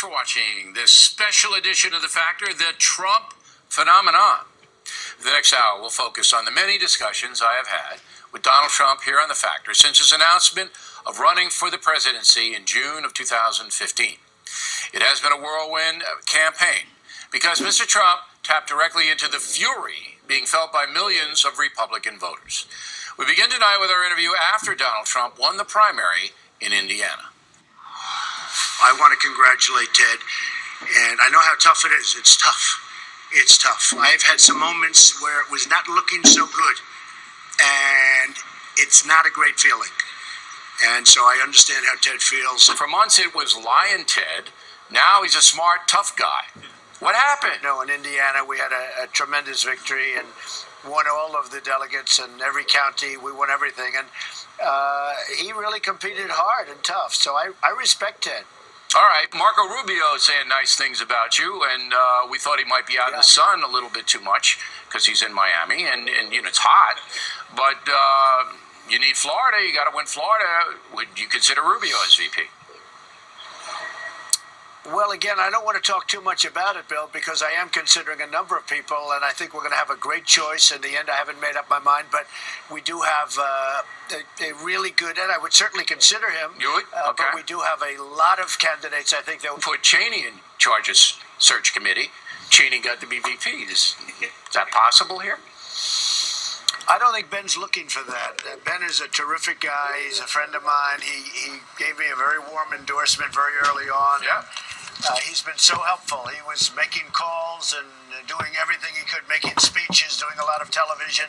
for watching this special edition of The Factor, the Trump phenomenon. For the next hour, we'll focus on the many discussions I have had with Donald Trump here on The Factor since his announcement of running for the presidency in June of 2015. It has been a whirlwind campaign because Mr. Trump tapped directly into the fury being felt by millions of Republican voters. We begin tonight with our interview after Donald Trump won the primary in Indiana. I want to congratulate Ted, and I know how tough it is. It's tough. It's tough. I've had some moments where it was not looking so good, and it's not a great feeling. And so I understand how Ted feels. For months it was Lion Ted. Now he's a smart, tough guy. What happened? No, in Indiana we had a tremendous victory and won all of the delegates in every county. We won everything, and he really competed hard and tough. So I respect Ted. All right, Marco Rubio is saying nice things about you, and we thought he might be out in the sun a little bit too much because he's in Miami, and you know it's hot. But you need Florida. You got to win Florida. Would you consider Rubio as VP? Well, again, I don't want to talk too much about it, Bill, because I am considering a number of people, and I think we're going to have a great choice. In the end, I haven't made up my mind, but we do have a really good, and I would certainly consider him. You would? Okay. But we do have a lot of candidates. I think they'll put Cheney in charge of search committee. Cheney got to be VP. Is that possible here? I don't think Ben's looking for that. Ben is a terrific guy. He's a friend of mine. He gave me a very warm endorsement very early on. Yeah. He's been so helpful. He was making calls and doing everything he could, making speeches, doing a lot of television.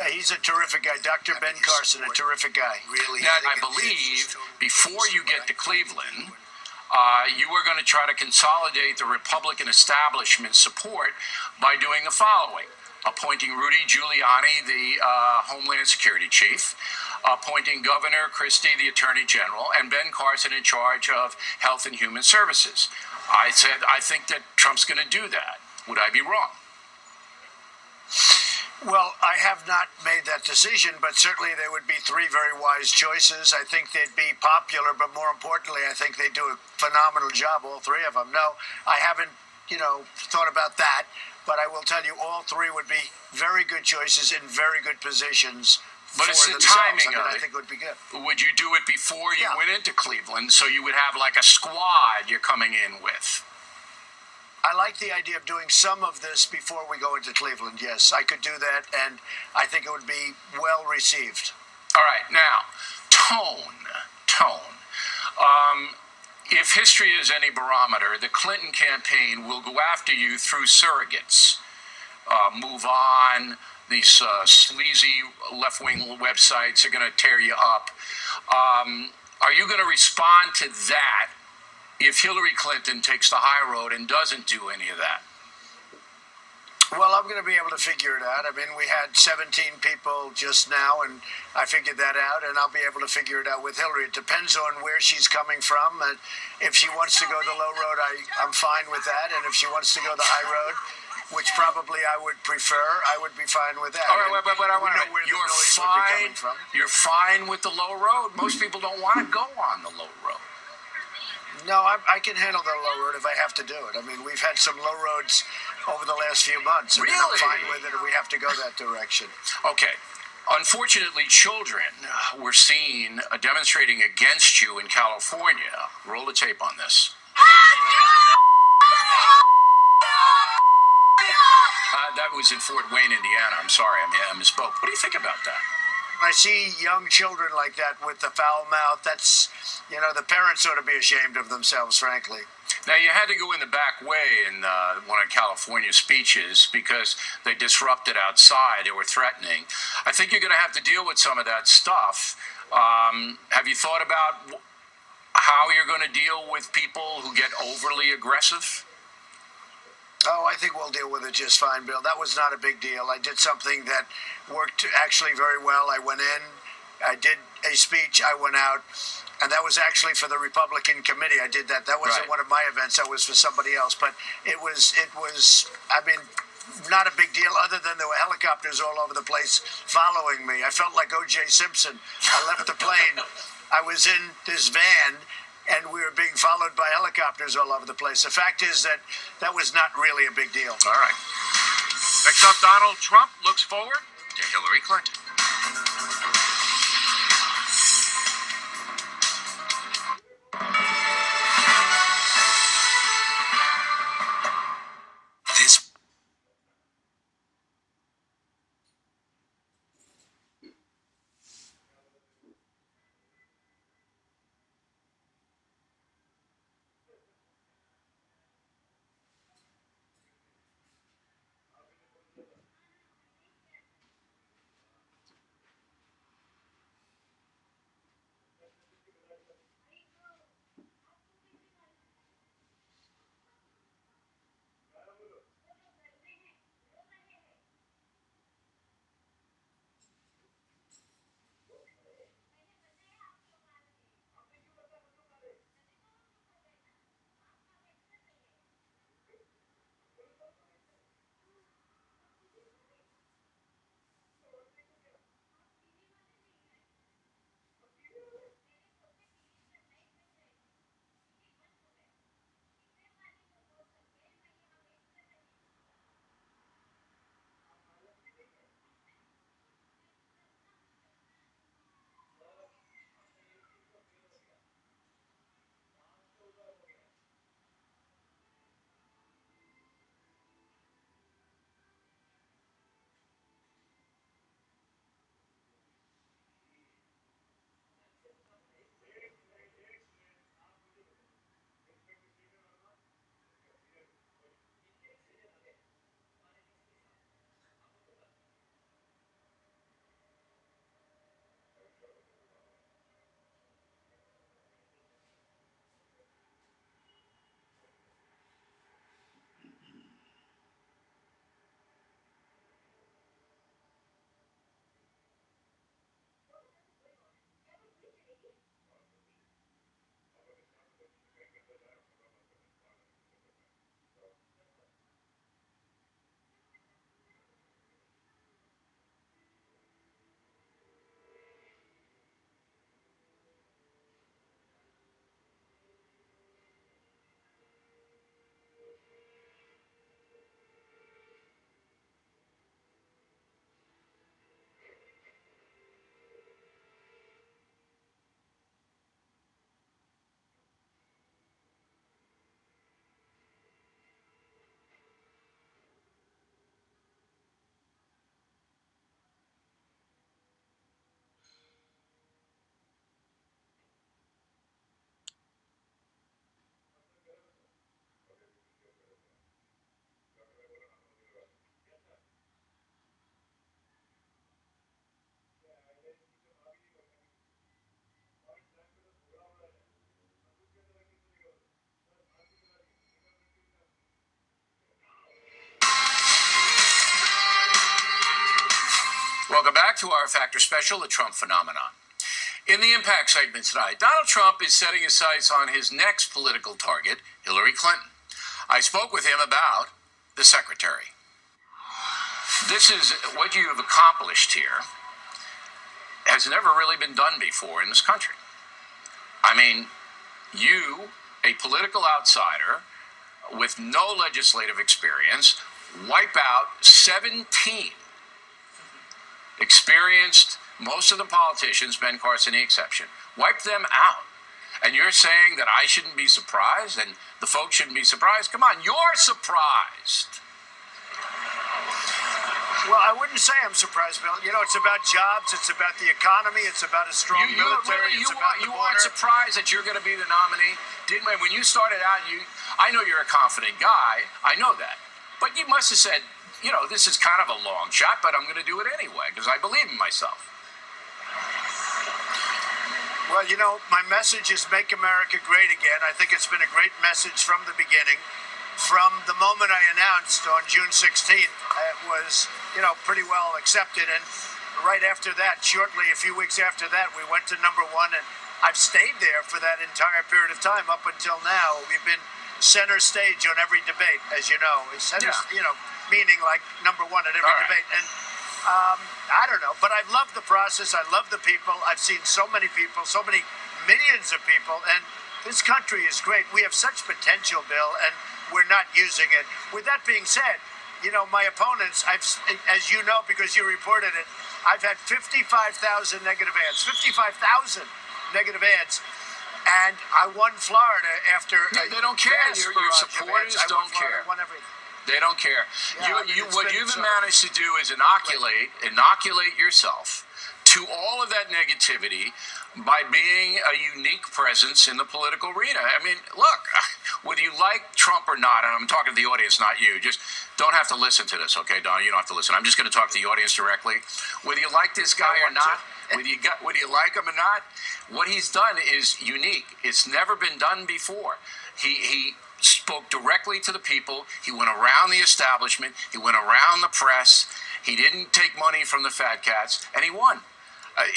He's a terrific guy. Dr. Ben Carson, a terrific guy. Really. Now, I believe before you get to Cleveland, you were going to try to consolidate the Republican establishment support by doing the following. Appointing Rudy Giuliani, the Homeland Security Chief, appointing Governor Christie, the Attorney General, and Ben Carson in charge of Health and Human Services. I said, I think that Trump's going to do that. Would I be wrong? Well, I have not made that decision, but certainly there would be three very wise choices. I think they'd be popular, but more importantly, I think they do a phenomenal job, all three of them. No, I haven't, thought about that. But I will tell you, all three would be very good choices in very good positions. But it's the timing of it. I think it would be good. Would you do it before you went into Cleveland so you would have like a squad you're coming in with? I like the idea of doing some of this before we go into Cleveland, yes. I could do that, and I think it would be well received. All right, now, tone. If history is any barometer, the Clinton campaign will go after you through surrogates. Move On, these sleazy left-wing websites are going to tear you up. Are you going to respond to that if Hillary Clinton takes the high road and doesn't do any of that? Well, I'm going to be able to figure it out. I mean, we had 17 people just now, and I figured that out, and I'll be able to figure it out with Hillary. It depends on where she's coming from. And if she wants to go the low road, I'm fine with that. And if she wants to go the high road, which probably I would prefer, I would be fine with that. All right, but I want to know where the noise would be coming from. You're fine with the low road? Most people don't want to go on the low road. No, I can handle the low road if I have to do it. I mean, we've had some low roads over the last few months. Really? I'm fine with it if we have to go that direction. Okay. Unfortunately, children were seen demonstrating against you in California. Roll the tape on this. That was in Fort Wayne, Indiana. I'm sorry, I misspoke. What do you think about that? I see young children like that with the foul mouth. That's, the parents ought to be ashamed of themselves, frankly. Now, you had to go in the back way in one of California's speeches because they disrupted outside. They were threatening. I think you're going to have to deal with some of that stuff. Have you thought about how you're going to deal with people who get overly aggressive? Oh, I think we'll deal with it just fine, Bill. That was not a big deal. I did something that worked actually very well. I went in, I did a speech, I went out, and that was actually for the Republican committee. I did that. That wasn't one of my events. That was for somebody else. But it was, not a big deal other than there were helicopters all over the place following me. I felt like O.J. Simpson. I left the plane. I was in this van, and we were being followed by helicopters all over the place. The fact is that that was not really a big deal. All right. Next up, Donald Trump looks forward to Hillary Clinton. This Welcome back to our Factor Special, the Trump phenomenon. In the Impact segment tonight, Donald Trump is setting his sights on his next political target, Hillary Clinton. I spoke with him about the secretary. This is what you have accomplished here has never really been done before in this country. I mean, you, a political outsider with no legislative experience, wipe out 17 experienced, most of the politicians, Ben Carson the exception, wipe them out. And you're saying that I shouldn't be surprised and the folks shouldn't be surprised? Come on, you're surprised. Well, I wouldn't say I'm surprised, Bill. You know, it's about jobs, it's about the economy, it's about a strong military, it's about the border. You aren't surprised that you're going to be the nominee? When you started out, I know you're a confident guy. I know that. But you must have said, you know, this is kind of a long shot, but I'm going to do it anyway because I believe in myself. Well, you know, my message is Make America Great Again. I think it's been a great message from the beginning. From the moment I announced on June 16th, it was, you know, pretty well accepted. And right after that, shortly, a few weeks after that, we went to number one. And I've stayed there for that entire period of time up until now. We've been center stage on every debate, as you know. You know, meaning like number one at every debate. And I don't know, but I love the process. I love the people. I've seen so many people, so many millions of people. And This country is great. We have such potential, Bill, and we're not using it. With that being said, my opponents, as you know because you reported it, I've had 55,000 negative ads. 55,000 negative ads. And I won Florida after. They don't care. Your supporters don't care. I won everything. They don't care. Yeah, What you've managed to do is inoculate yourself to all of that negativity by being a unique presence in the political arena. I mean, look, whether you like Trump or not, and I'm talking to the audience, not you, just don't have to listen to this, okay, Don? You don't have to listen. I'm just going to talk to the audience directly. Whether you like this guy or not, whether you like him or not, what he's done is unique. It's never been done before. He spoke directly to the people. He went around the establishment. He went around the press. He didn't take money from the fat cats, and he won.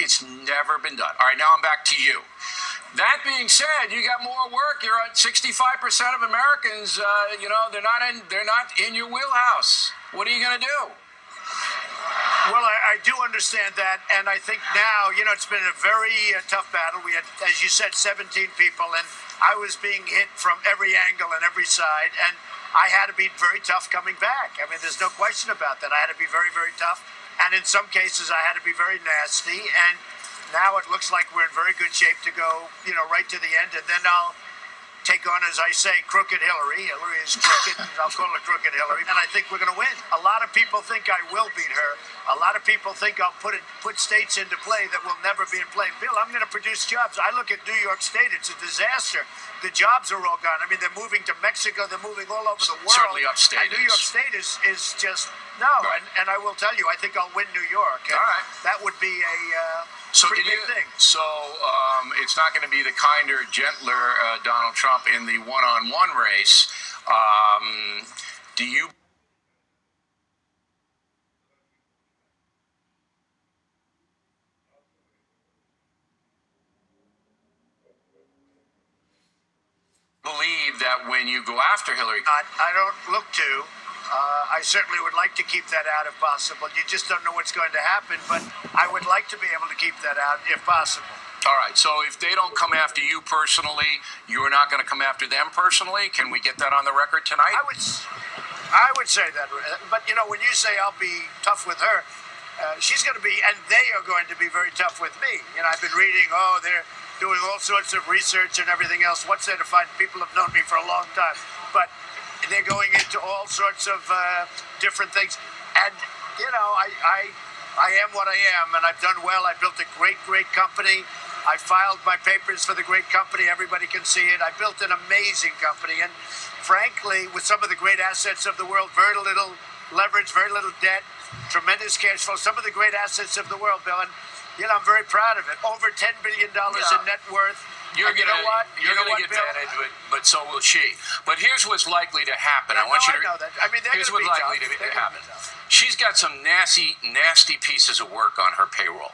It's never been done. All right, now I'm back to you. That being said, you got more work. You're at 65% of Americans. They're not in your wheelhouse. What are you going to do? Well, I do understand that, and I think now, it's been a very tough battle. We had, as you said, 17 people, and I was being hit from every angle and every side, and I had to be very tough coming back. I mean, there's no question about that. I had to be very, very tough, and in some cases, I had to be very nasty, and now it looks like we're in very good shape to go, right to the end, and then I'll take on, as I say, crooked Hillary. Hillary is crooked, and I'll call her crooked Hillary, and I think we're going to win. A lot of people think I will beat her. A lot of people think I'll put states into play that will never be in play. Bill, I'm going to produce jobs. I look at New York State. It's a disaster. The jobs are all gone. I mean, they're moving to Mexico. They're moving all over the world. Certainly upstate. And New York State is just, no. Right. And I will tell you, I think I'll win New York. And all right. That would be a pretty big thing. So it's not going to be the kinder, gentler Donald Trump in the one-on-one race. Do you believe that when you go after Hillary? I don't look to. I certainly would like to keep that out if possible. You just don't know what's going to happen, but I would like to be able to keep that out if possible. All right, so if they don't come after you personally, you're not going to come after them personally? Can we get that on the record tonight? I would say that. But, when you say I'll be tough with her, she's going to be, and they are going to be very tough with me. I've been reading, they're doing all sorts of research and everything else. What's there to find? People have known me for a long time. But they're going into all sorts of different things. And, I am what I am, and I've done well. I built a great, great company. I filed my papers for the great company. Everybody can see it. I built an amazing company. And frankly, with some of the great assets of the world, very little leverage, very little debt, tremendous cash flow, some of the great assets of the world, Bill. And, I'm very proud of it. Over $10 billion in net worth. You're going to get Bill? that into it, but so will she. But here's what's likely to happen. Yeah, I want you to. I know that. I mean, here's what's likely to happen. She's got some nasty, nasty pieces of work on her payroll.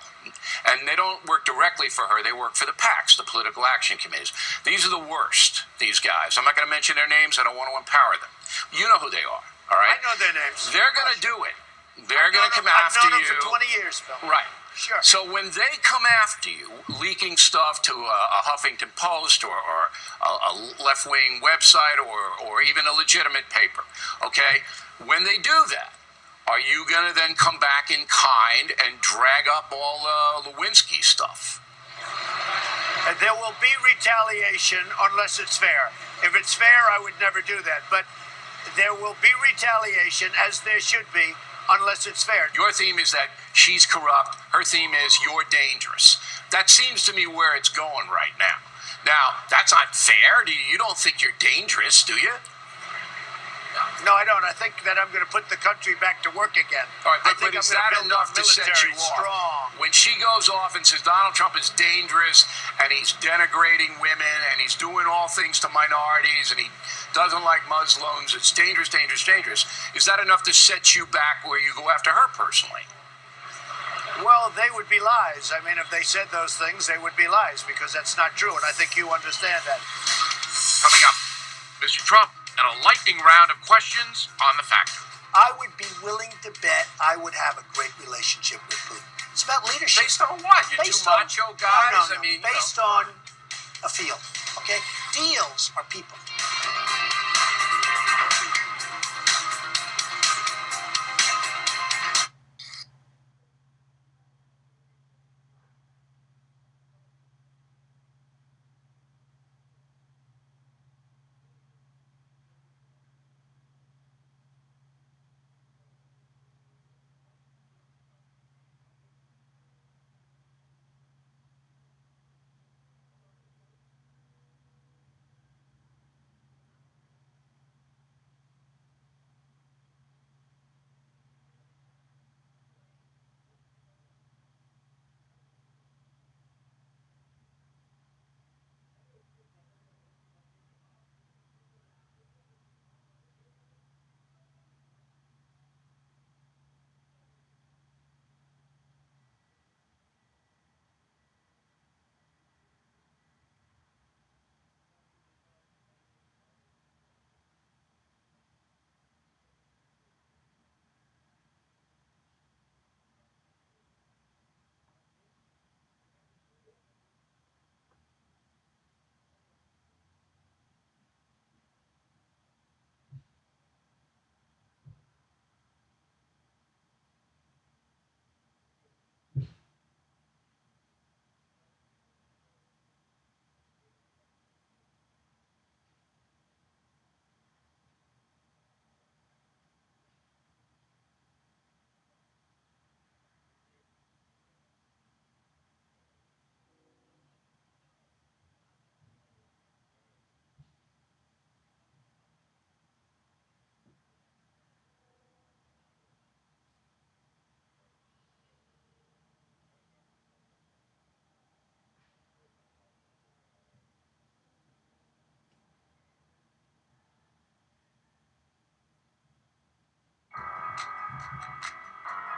And they don't work directly for her. They work for the PACs, the political action committees. These are the worst, these guys. I'm not going to mention their names. I don't want to empower them. You know who they are, all right? I know their names. They're going to do it. They're going to come after you. I've known them for 20 years, Bill. Right. Sure. So when they come after you, leaking stuff to a Huffington Post or a left-wing website or even a legitimate paper, okay, when they do that, are you going to then come back in kind and drag up all Lewinsky stuff? There will be retaliation unless it's fair. If it's fair, I would never do that. But there will be retaliation, as there should be, unless it's fair. Your theme is that she's corrupt. Her theme is you're dangerous. That seems to me where it's going right now. Now, that's not fair. You don't think you're dangerous, do you? No, I don't. I think that I'm going to put the country back to work again. All right, I think but I'm is going that to build enough our to set military you off? strong. When she goes off and says Donald Trump is dangerous and he's denigrating women and he's doing all things to minorities and he doesn't like Muslims, it's dangerous, dangerous, dangerous. Is that enough to set you back where you go after her personally? Well, they would be lies. I mean, if they said those things, they would be lies because that's not true. And I think you understand that. Coming up, Mr. Trump and a lightning round of questions on the factor. I would be willing to bet I would have a great relationship with Putin. It's about leadership. Based on what? You're two macho guys? No. I mean, based on a feel, okay? Deals are people.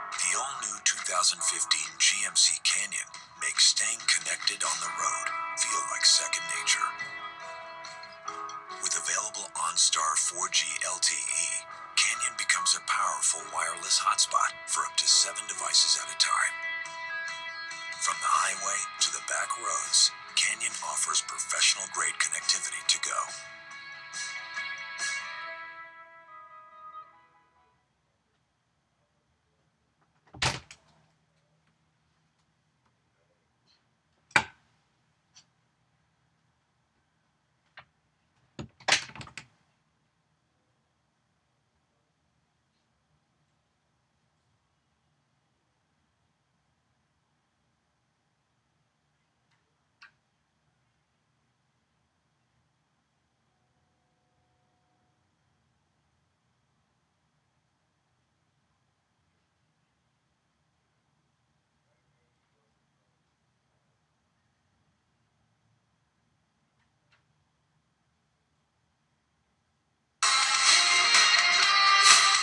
The all-new 2015 GMC Canyon makes staying connected on the road feel like second nature. With available OnStar 4G LTE, Canyon becomes a powerful wireless hotspot for up to 7 devices at a time. From the highway to the back roads, Canyon offers professional-grade connectivity to go.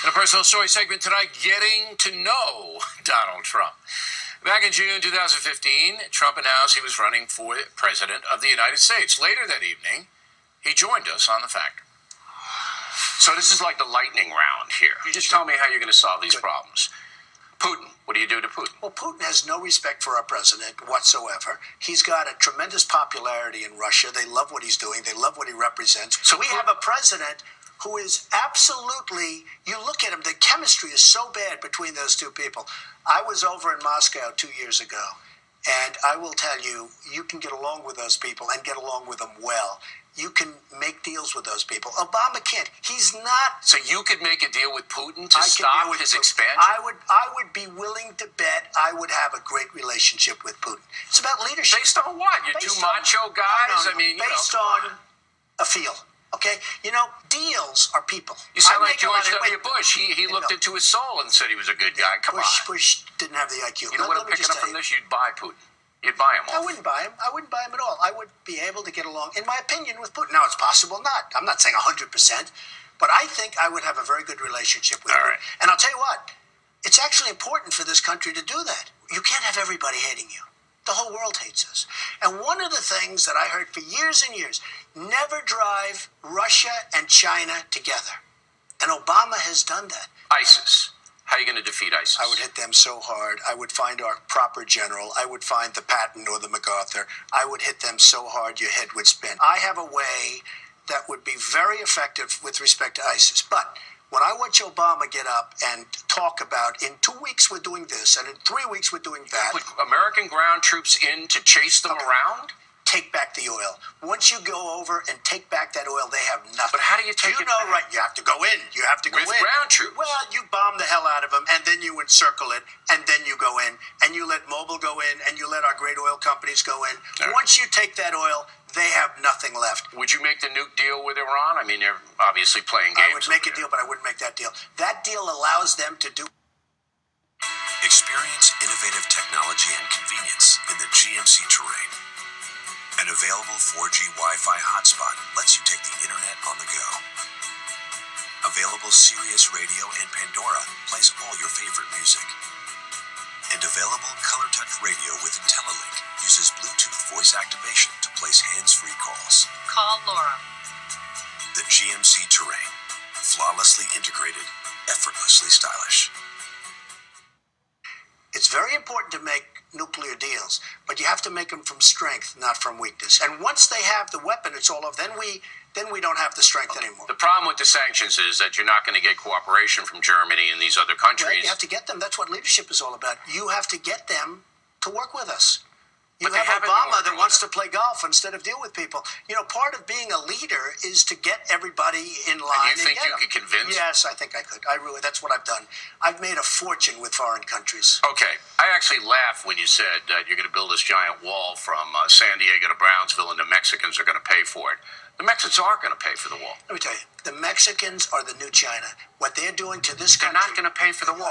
In a personal story segment tonight, getting to know Donald Trump. Back in June 2015, Trump announced he was running for president of the United States. Later that evening, he joined us on The Factor. So this is like the lightning round here. You just tell me how you're going to solve these problems. Putin, what do you do to Putin? Well, Putin has no respect for our president whatsoever. He's got a tremendous popularity in Russia. They love what he's doing. They love what he represents. So we have a president who is absolutely, you look at him, the chemistry is so bad between those two people. I was over in Moscow 2 years ago, and I will tell you, you can get along with those people and get along with them well. You can make deals with those people. Obama can't. He's not. So you could make a deal with Putin to I can stop deal with his Putin. expansion? I would be willing to bet I would have a great relationship with Putin. It's about leadership. Based on what? You're Based two on- macho guys? No, I mean, you based know, come on a feel. Okay, deals are people. You sound I like make a lot George of- W. wait, Bush. He looked no. into his soul and said he was a good guy. Come on. Bush didn't have the IQ. You know what I'm Let me picking just up tell from you. this? You'd buy Putin. You'd buy him I off. wouldn't buy him. I wouldn't buy him at all. I would be able to get along, in my opinion, with Putin. Now, it's possible not. I'm not saying 100%, but I think I would have a very good relationship with All him. right. And I'll tell you what, it's actually important for this country to do that. You can't have everybody hating you. The whole world hates us. And one of the things that I heard for years and years, never drive Russia and China together. And Obama has done that. ISIS. How are you going to defeat ISIS? I would hit them so hard. I would find our proper general. I would find the Patton or the MacArthur. I would hit them so hard your head would spin. I have a way that would be very effective with respect to ISIS. But when I watch Obama get up and talk about in 2 weeks we're doing this and in 3 weeks we're doing that. Put American ground troops in to chase them around? Take back the oil. Once you go over and take back that oil, they have nothing. But how do you take it back? Right? You have to go in. You have to go With in. ground troops? Well, you bomb the hell out of them, and then you encircle it, and then you go in, and you let Mobil go in, and you let our great oil companies go in. Right. Once you take that oil, they have nothing left. Would you make the nuke deal with Iran? I mean, they're obviously playing games. I would make a deal, but I wouldn't make that deal. That deal allows them to do. Experience innovative technology and convenience in the GMC Terrain. An available 4G Wi-Fi hotspot lets you take the internet on the go. Available Sirius Radio and Pandora plays all your favorite music. And available Color Touch Radio with IntelliLink uses Bluetooth voice activation to place hands-free calls. Call Laura. The GMC Terrain. Flawlessly integrated, effortlessly stylish. It's very important to make nuclear deals, but you have to make them from strength, not from weakness. And once they have the weapon, it's all over. Then we don't have the strength anymore. The problem with the sanctions is that you're not going to get cooperation from Germany and these other countries. Well, you have to get them. That's what leadership is all about. You have to get them to work with us. You But they have haven't been Obama working that wants with to play golf instead of deal with people. You know, part of being a leader is to get everybody in line. And you think get you them. could convince? Yes, I think I could. That's what I've done. I've made a fortune with foreign countries. Okay, I actually laughed when you said that you're going to build this giant wall from San Diego to Brownsville and the Mexicans are going to pay for it. The Mexicans aren't going to pay for the wall. Let me tell you, the Mexicans are the new China. What they're doing to this They're country. not going to pay for the wall.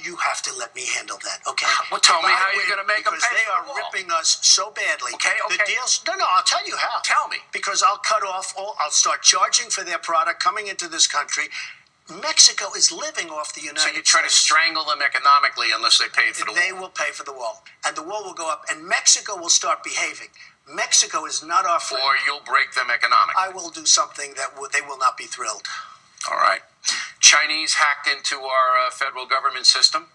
You have to let me handle that, okay? Well, tell me If I how you're win, gonna make 'em because pay they for are the wall. ripping us so badly. Okay. The deals. No, I'll tell you how. Tell me. Because I'll cut off all. I'll start charging for their product coming into this country. Mexico is living off the United So States. you try to strangle them economically unless they pay for the They wall. will pay for the wall, and the wall will go up, and Mexico will start behaving. Mexico is not our friend. Or you'll break them economically. I will do something that they will not be thrilled. All right. Chinese hacked into our federal government system.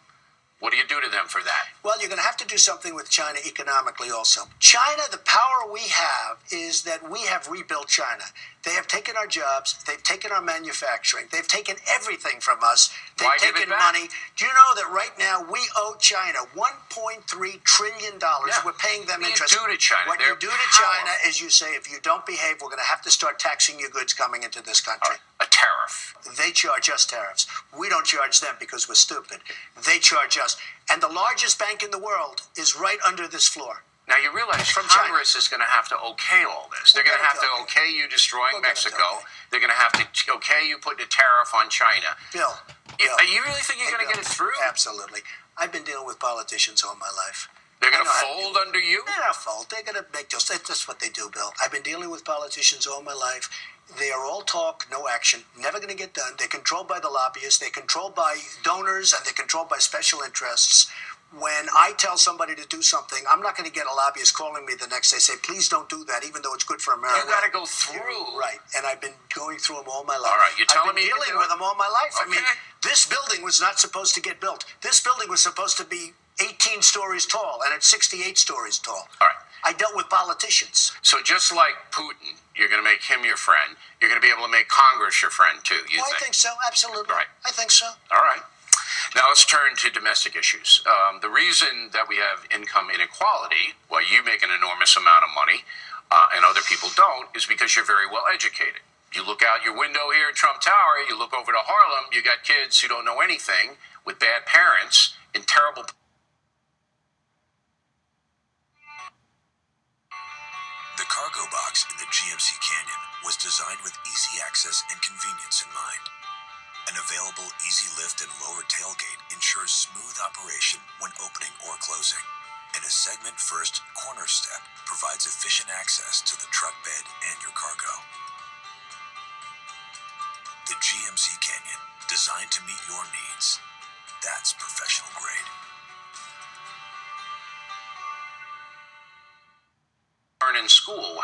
What do you do to them for that? Well, you're going to have to do something with China economically also. China, the power we have is that we have rebuilt China. They have taken our jobs. They've taken our manufacturing. They've taken everything from us. They've Why give it taken back? money. Do you know that right now we owe China $1.3 trillion? Yeah. We're paying them What do you interest. do to China? What They're you do to China powerful. is you say, if you don't behave, we're going to have to start taxing your goods coming into this All country. right. A tariff. They charge us tariffs. We don't charge them because we're stupid. They charge us. And the largest bank in the world is right under this floor. Now you realize From China. Congress is going to have to okay all this. They're We'll going to get have it to okay you destroying We'll get it Mexico. okay. They're going to have to okay you putting a tariff on China. Bill. You really think you're going to Bill. get it through? Absolutely. I've been dealing with politicians all my life. They're going to I know how to fold under you? They're not fault. They're going to make those. That's what they do, Bill. I've been dealing with politicians all my life. They are all talk, no action, never going to get done. They're controlled by the lobbyists. They're controlled by donors, and they're controlled by special interests. When I tell somebody to do something, I'm not going to get a lobbyist calling me the next day say, please don't do that, even though it's good for America. You got to go through. Right, and I've been going through them all my life. All right, you're telling I've been me you can dealing do with it? them all my life. I mean, Okay. this building was not supposed to get built. This building was supposed to be 18 stories tall, and it's 68 stories tall. All right. I dealt with politicians. So just like Putin, you're going to make him your friend. You're going to be able to make Congress your friend too. You I think so, absolutely. Right. I think so. All right. Now let's turn to domestic issues. The reason that we have income inequality, why you make an enormous amount of money and other people don't, is because you're very well educated. You look out your window here at Trump Tower, you look over to Harlem, you got kids who don't know anything with bad parents in terrible. The cargo box in the GMC Canyon was designed with easy access and convenience in mind. An available easy lift and lower tailgate ensures smooth operation when opening or closing. And a segment-first corner step provides efficient access to the truck bed and your cargo. The GMC Canyon, designed to meet your needs. That's professional grade. learn in school?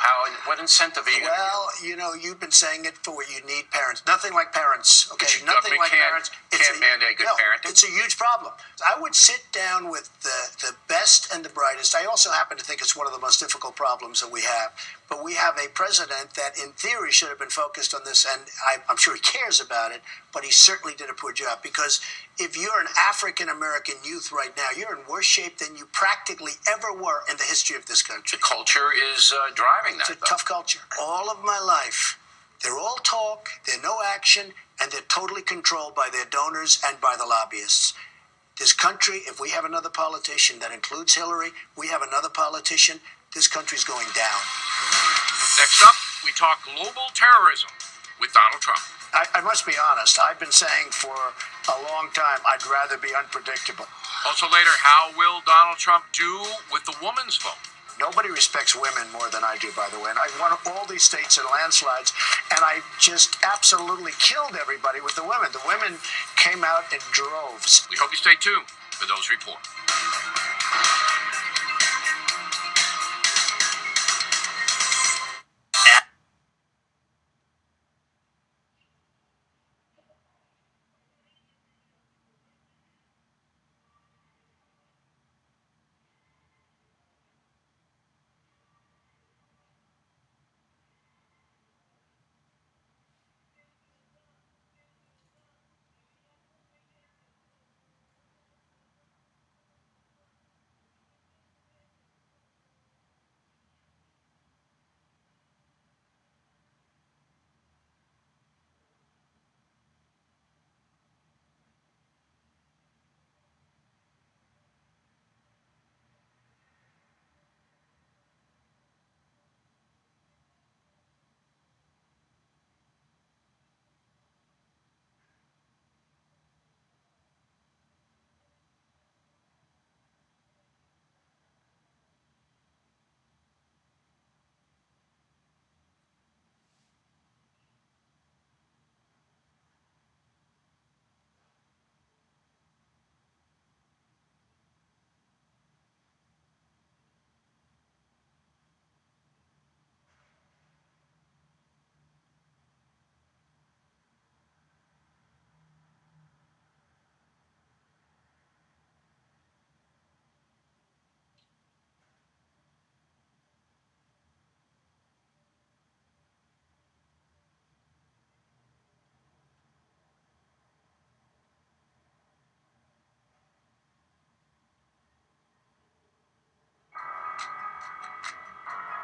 What incentive are you going to Well, you've been saying it for what you need parents. Nothing like parents, okay? But your Nothing government like can't- parents. can't mandate good parenting? It's a huge problem. I would sit down with the best and the brightest. I also happen to think it's one of the most difficult problems that we have. But we have a president that, in theory, should have been focused on this, and I'm sure he cares about it, but he certainly did a poor job. Because if you're an African American youth right now, you're in worse shape than you practically ever were in the history of this country. The culture is driving that. It's a tough culture. All of my life, they're all talk, they're no action, and they're totally controlled by their donors and by the lobbyists. This country, if we have another politician that includes Hillary, we have another politician, this country's going down. Next up, we talk global terrorism with Donald Trump. I must be honest, I've been saying for a long time I'd rather be unpredictable. Also later, how will Donald Trump do with the woman's vote? Nobody respects women more than I do, by the way. And I won all these states in landslides, and I just absolutely killed everybody with the women. The women came out in droves. We hope you stay tuned for those reports.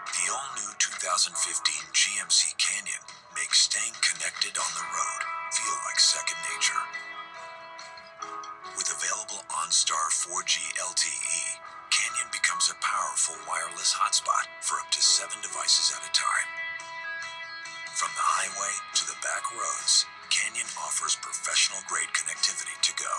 The all-new 2015 GMC Canyon makes staying connected on the road feel like second nature. With available OnStar 4G LTE, Canyon becomes a powerful wireless hotspot for up to 7 devices at a time. From the highway to the back roads, Canyon offers professional-grade connectivity to go.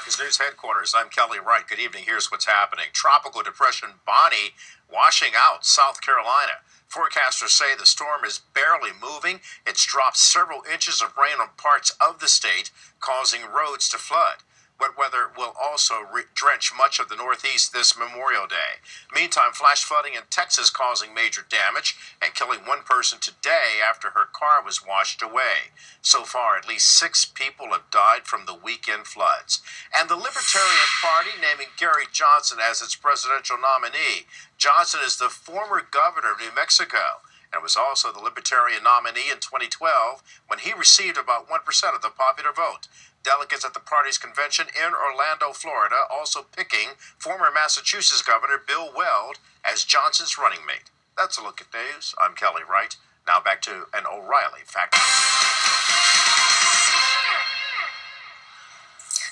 Marcus News headquarters. I'm Kelly Wright. Good evening. Here's what's happening. Tropical depression Bonnie washing out South Carolina. Forecasters say the storm is barely moving. It's dropped several inches of rain on parts of the state, causing roads to flood. Wet weather will also drench much of the Northeast this Memorial Day. Meantime, flash flooding in Texas causing major damage and killing one person today after her car was washed away. So far, at least 6 people have died from the weekend floods. And the Libertarian Party naming Gary Johnson as its presidential nominee. Johnson is the former governor of New Mexico and was also the Libertarian nominee in 2012 when he received about 1% of the popular vote. Delegates at the party's convention in Orlando, Florida, also picking former Massachusetts Governor Bill Weld as Johnson's running mate. That's a look at news. I'm Kelly Wright. Now back to an O'Reilly Factor.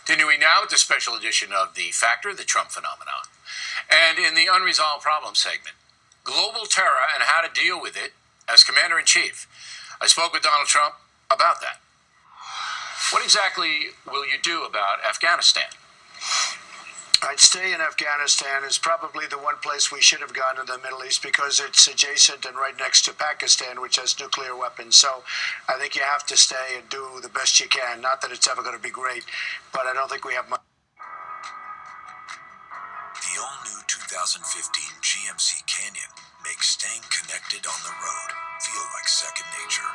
Continuing now with the special edition of The Factor, the Trump phenomenon. And in the Unresolved Problems segment, global terror and how to deal with it as Commander-in-Chief. I spoke with Donald Trump about that. What exactly will you do about Afghanistan? I'd stay in Afghanistan. Is probably the one place we should have gone in the Middle East because it's adjacent and right next to Pakistan, which has nuclear weapons. So I think you have to stay and do the best you can. Not that it's ever going to be great, but I don't think we have much. The all-new 2015 GMC Canyon makes staying connected on the road feel like second nature.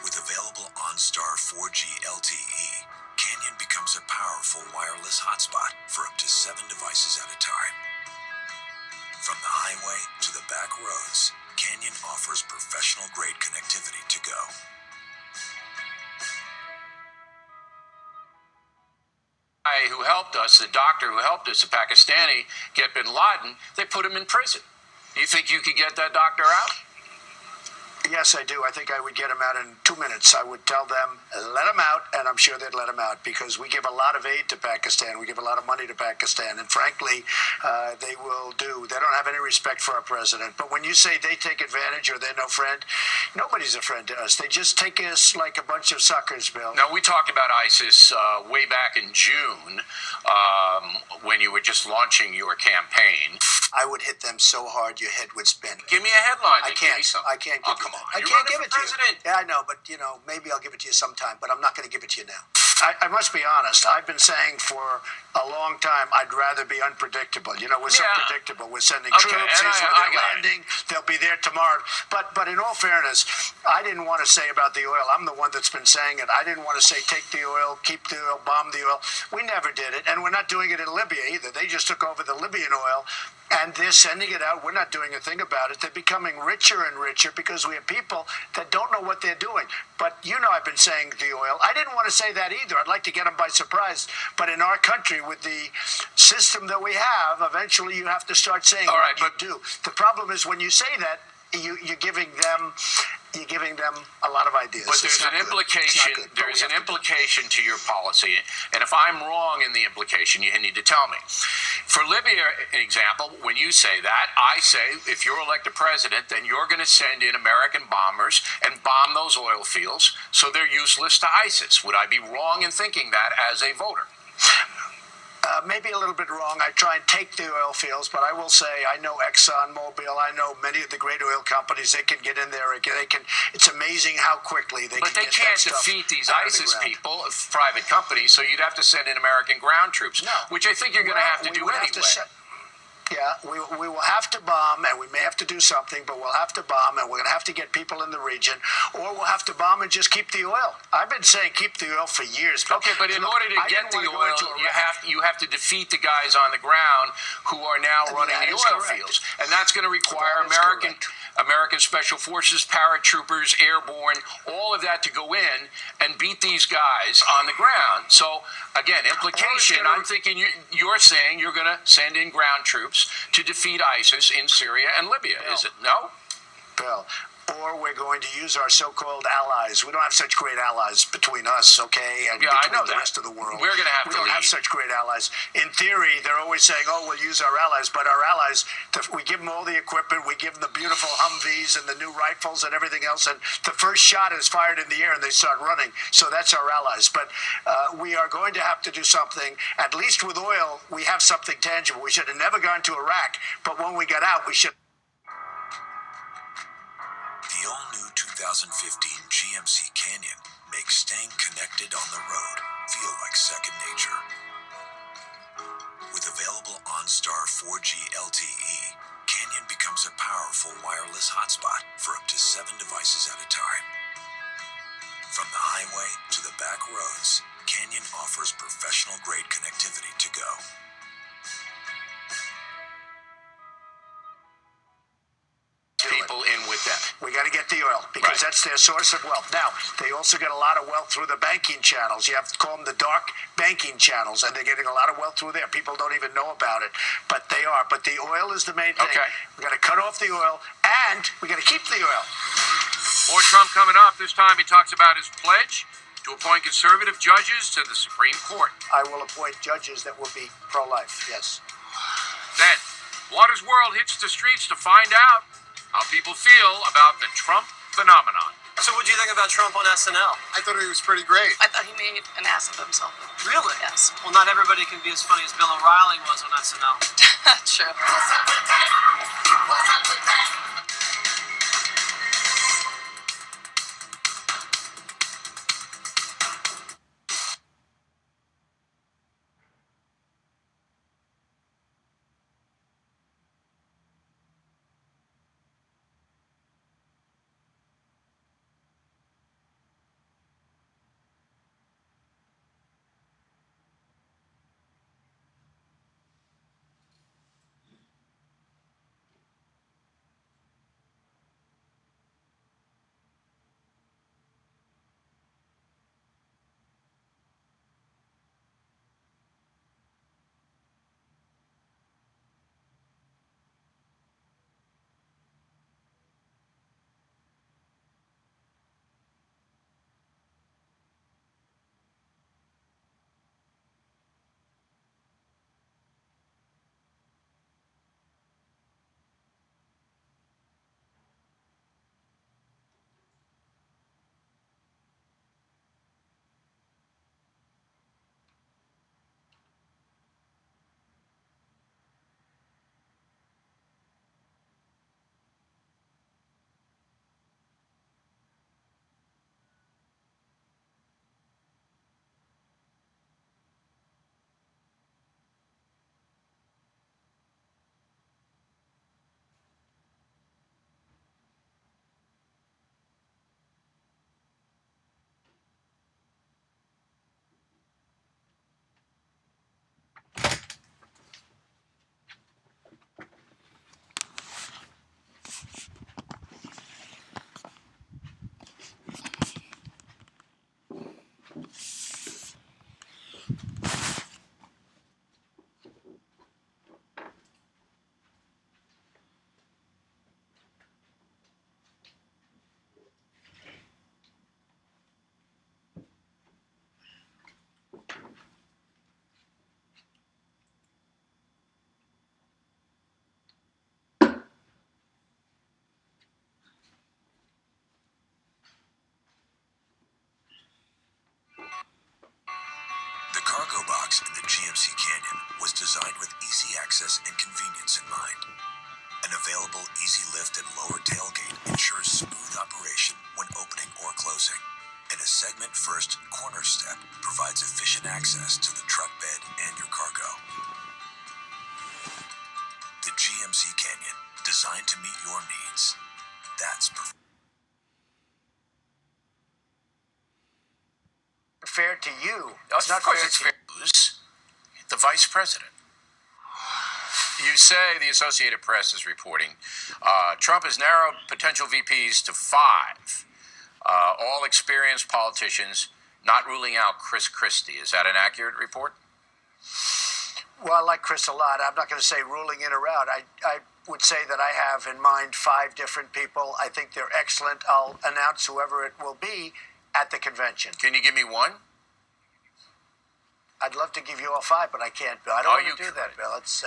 With available OnStar 4G LTE, Canyon becomes a powerful wireless hotspot for up to 7 devices at a time. From the highway to the back roads, Canyon offers professional-grade connectivity to go. Who helped us, the doctor who helped us, the Pakistani, get bin Laden, they put him in prison. Do you think you could get that doctor out? Yes, I do. I think I would get him out in 2 minutes. I would tell them, let him out, and I'm sure they'd let him out because we give a lot of aid to Pakistan. We give a lot of money to Pakistan, and frankly, they will do. They don't have any respect for our president. But when you say they take advantage or they're no friend, nobody's a friend to us. They just take us like a bunch of suckers, Bill. Now, we talked about ISIS way back in June when you were just launching your campaign. I would hit them so hard your head would spin. Give me a headline. I can't. I can't give Oh, come you on. that. I You're can't running give it for to you. president. Yeah, I know, but maybe I'll give it to you sometime. But I'm not going to give it to you now. I must be honest. I've been saying for a long time I'd rather be unpredictable. We're so predictable. We're sending Okay, troops. and Here's where I they're got it. landing. They'll be there tomorrow. But in all fairness, I didn't want to say about the oil. I'm the one that's been saying it. I didn't want to say take the oil, keep the oil, bomb the oil. We never did it, and we're not doing it in Libya either. They just took over the Libyan oil. And they're sending it out. We're not doing a thing about it. They're becoming richer and richer because we have people that don't know what they're doing. But I've been saying the oil. I didn't want to say that either. I'd like to get them by surprise. But in our country, with the system that we have, eventually you have to start saying All right, what you do. The problem is when you say that, you're giving them a lot of ideas. But there's an implication. There's an implication to your policy, and if I'm wrong in the implication, you need to tell me. For Libya, an example, when you say that, I say if you're elected president, then you're going to send in American bombers and bomb those oil fields, so they're useless to ISIS. Would I be wrong in thinking that as a voter? Maybe a little bit wrong. I try and take the oil fields, but I will say I know ExxonMobil. I know many of the great oil companies. They can get in there. It's amazing how quickly they can. But they get can't that stuff defeat these out of the ISIS ground. people, private companies. So you'd have to send in American ground troops, which I think you're going to have to do anyway. We will have to bomb, and we may have to do something, but we'll have to bomb, and we're going to have to get people in the region, or we'll have to bomb and just keep the oil. I've been saying keep the oil for years. Okay, but in order to get the oil, you have to defeat the guys on the ground who are now running the oil fields, and that's going to require American Special Forces, paratroopers, airborne, all of that to go in and beat these guys on the ground. So again, implication. I'm thinking you're saying you're going to send in ground troops to defeat ISIS in Syria and Libya. Is it no? Bill, or we're going to use our so-called allies. We don't have such great allies between us, okay, and Yeah, I between know the that. rest of the world. We're gonna have we to don't have lead. such great allies. In theory, they're always saying, "Oh, we'll use our allies," but our allies, we give them all the equipment, we give them the beautiful Humvees and the new rifles and everything else, and the first shot is fired in the air and they start running. So that's our allies. But we are going to have to do something. At least with oil, we have something tangible. We should have never gone to Iraq, but when we got out, we should. The all-new 2015 GMC Canyon makes staying connected on the road feel like second nature. With available OnStar 4G LTE, Canyon becomes a powerful wireless hotspot for up to 7 devices at a time. From the highway to the back roads, Canyon offers professional-grade connectivity to go. People in with them. We got to get the oil because Right. that's their source of wealth. Now, they also get a lot of wealth through the banking channels. You have to call them the dark banking channels, and they're getting a lot of wealth through there. People don't even know about it, but they are. But the oil is the main thing. Okay. We got to cut off the oil, and we got to keep the oil. More Trump coming up. This time he talks about his pledge to appoint conservative judges to the Supreme Court. I will appoint judges that will be pro-life. Yes. Then, Waters World hits the streets to find out how people feel about the Trump phenomenon. So what do you think about Trump on SNL? I thought he was pretty great. I thought he made an ass of himself. Really? Yes. Well, not everybody can be as funny as Bill O'Reilly was on SNL. True. The cargo box in the GMC Canyon was designed with easy access and convenience in mind. An available easy lift and lower tailgate ensures smooth operation when opening or closing. And a segment-first corner step provides efficient access to the truck bed and your cargo. The GMC Canyon, designed to meet your needs. That's Fair to you. It's not fair to lose the vice president. You say the Associated Press is reporting Trump has narrowed potential VPs to 5, all experienced politicians, not ruling out Chris Christie. Is that an accurate report? Well, I like Chris a lot. I'm not going to say ruling in or out. would say that I have in mind 5 different people. I think they're excellent. I'll announce whoever it will be at the convention. Can you give me one? I'd love to give you all 5, but I can't, Bill. I don't Oh, want you to do that, could. Bill. It's